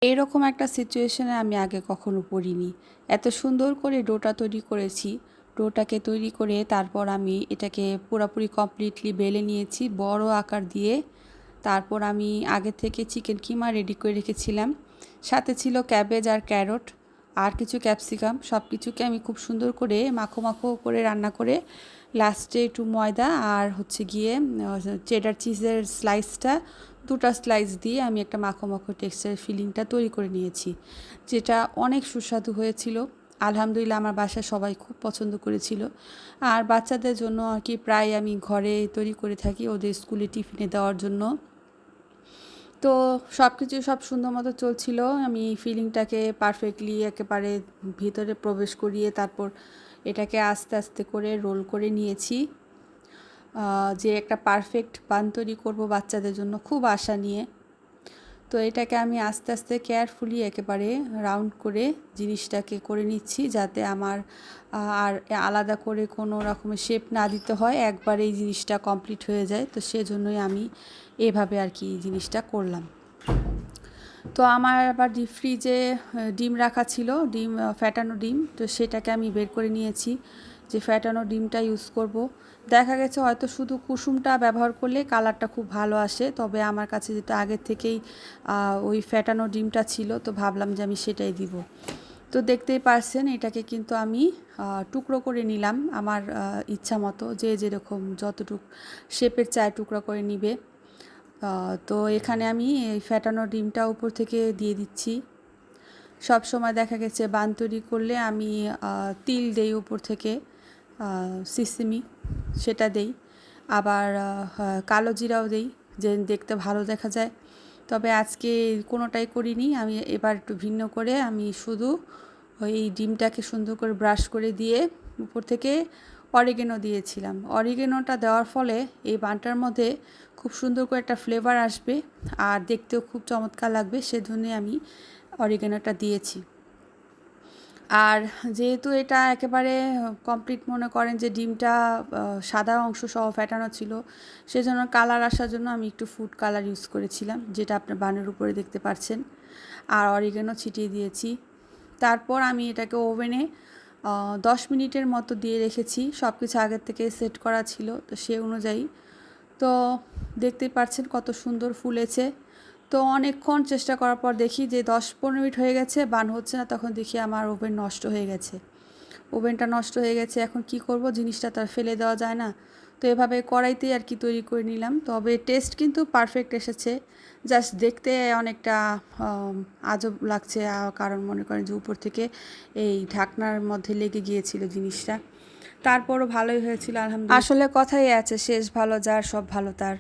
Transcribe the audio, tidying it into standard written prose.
এরকম একটা সিচুয়েশনে আমি আগে কখনো পড়িনি। এত সুন্দর করে ডোটা তৈরি করেছি। ডোটাকে তৈরি করে তারপর আমি এটাকে পুরোপুরি কমপ্লিটলি বেলে নিয়েছি বড় আকার দিয়ে। তারপর আমি আগে থেকে চিকেন কিমা রেডি করে রেখেছিলাম। সাথে ছিল ক্যাবেজ আর ক্যারট আর কিছু ক্যাপসিকাম। সব কিছুকে আমি খুব সুন্দর করে মাখো মাখো করে রান্না করে লাস্টে একটু ময়দা আর হচ্ছে গিয়ে চেডার চিজের স্লাইসটা দুটা স্লাইস দিয়ে আমি একটা মাখো মাখো টেক্সচার ফিলিংটা তৈরি করে নিয়েছি, যেটা অনেক সুস্বাদু হয়েছিল। আলহামদুলিল্লাহ আমার বাসায় সবাই খুব পছন্দ করেছিল। আর বাচ্চাদের জন্য আর কি প্রায় আমি ঘরে তৈরি করে থাকি ওদের স্কুলে টিফিনে দেওয়ার জন্য। তো সব কিছু সব সুন্দর মতো চলছিল। আমি ফিলিংটাকে পারফেক্টলি একেবারে ভিতরে প্রবেশ করিয়ে তারপর এটাকে আস্তে আস্তে করে রোল করে নিয়েছি। যে একটা পারফেক্ট বান তৈরি করবো বাচ্চাদের জন্য খুব আশা নিয়ে। তো এটাকে আমি আস্তে আস্তে কেয়ারফুলি একেবারে রাউন্ড করে জিনিসটাকে করে নিচ্ছি, যাতে আমার আর আলাদা করে কোনো রকমের শেপ না দিতে হয়, একবার এই জিনিসটা কমপ্লিট হয়ে যায়। তো সেজন্যই আমি এভাবে আর কি জিনিসটা করলাম। তো আমার আবার ডিপ ফ্রিজে ডিম রাখা ছিল, ডিম ফ্যাটানো ডিম। তো সেটাকে আমি বের করে নিয়েছি যে ফ্যাটানো ডিমটা ইউজ করব। দেখা গেছে হয়তো শুধু কুসুমটা ব্যবহার করলে কালারটা খুব ভালো আসে, তবে আমার কাছে যেটা আগের থেকেই ওই ফ্যাটানো ডিমটা ছিল, তো ভাবলাম যে আমি সেটাই দিব। তো দেখতেই পারছেন এটাকে কিন্তু আমি টুকরো করে নিলাম আমার ইচ্ছা মতো, যে যেরকম যতটুকু শেপের চায় টুকরো করে নিবে। তো এখানে আমি এই ফ্যাটানো ডিমটা উপর থেকে দিয়ে দিচ্ছি। সব সময় দেখা গেছে বান তৈরি করলে আমি তিল দেই উপর থেকে, সিসিমি সেটা দেই, আবার কালো জিরাও দেই, যে দেখতে ভালো দেখা যায়। তবে আজকে কোনোটাই করিনি, আমি এবার একটু ভিন্ন করে আমি শুধু ওই ডিমটাকে সুন্দর করে ব্রাশ করে দিয়ে উপর থেকে অরিগেনো দিয়েছিলাম। অরিগেনোটা দেওয়ার ফলে এই বানটার মধ্যে খুব সুন্দর করে একটা ফ্লেভার আসবে আর দেখতেও খুব চমৎকার লাগবে, সেজন্যই আমি অরিগেনোটা দিয়েছি। আর যেহেতু এটা একেবারে কমপ্লিট মনে করেন যে ডিমটা সাদা অংশ সহ ফ্যাটানো ছিল, সেজন্য কালার আসার জন্য আমি একটু ফুড কালার ইউজ করেছিলাম, যেটা আপনার বানের উপরে দেখতে পাচ্ছেন। আর অরিগেনো ছিটিয়ে দিয়েছি। তারপর আমি এটাকে ওভেনে 10 মিনিটের মতো দিয়ে রেখেছি। সব কিছু আগের থেকে সেট করা ছিল, তো সে অনুযায়ী তো দেখতেই পাচ্ছেন কত সুন্দর ফুলেছে। তো অনেকক্ষণ চেষ্টা করার পর দেখি যে 10-15 মিনিট হয়ে গেছে, বান হচ্ছে না। তখন দেখি আমার ওভেন নষ্ট হয়ে গেছে। ওভেনটা নষ্ট হয়ে গেছে, এখন কি করব, জিনিসটা তো আর ফেলে দেওয়া যায় না। তো এভাবে কড়াইতেই আর কি তৈরি করে নিলাম। তবে টেস্ট কিন্তু পারফেক্ট এসেছে। জাস্ট দেখতে অনেকটা আজব লাগছে, কারণ মনে করেন যে উপর থেকে এই ঢাকনার মধ্যে লেগে গিয়েছিল জিনিসটা। তারপরও ভালোই হয়েছিল আলহামদুলিল্লাহ। আসলে কথাই আছে, শেষ ভালো যার সব ভালো তার।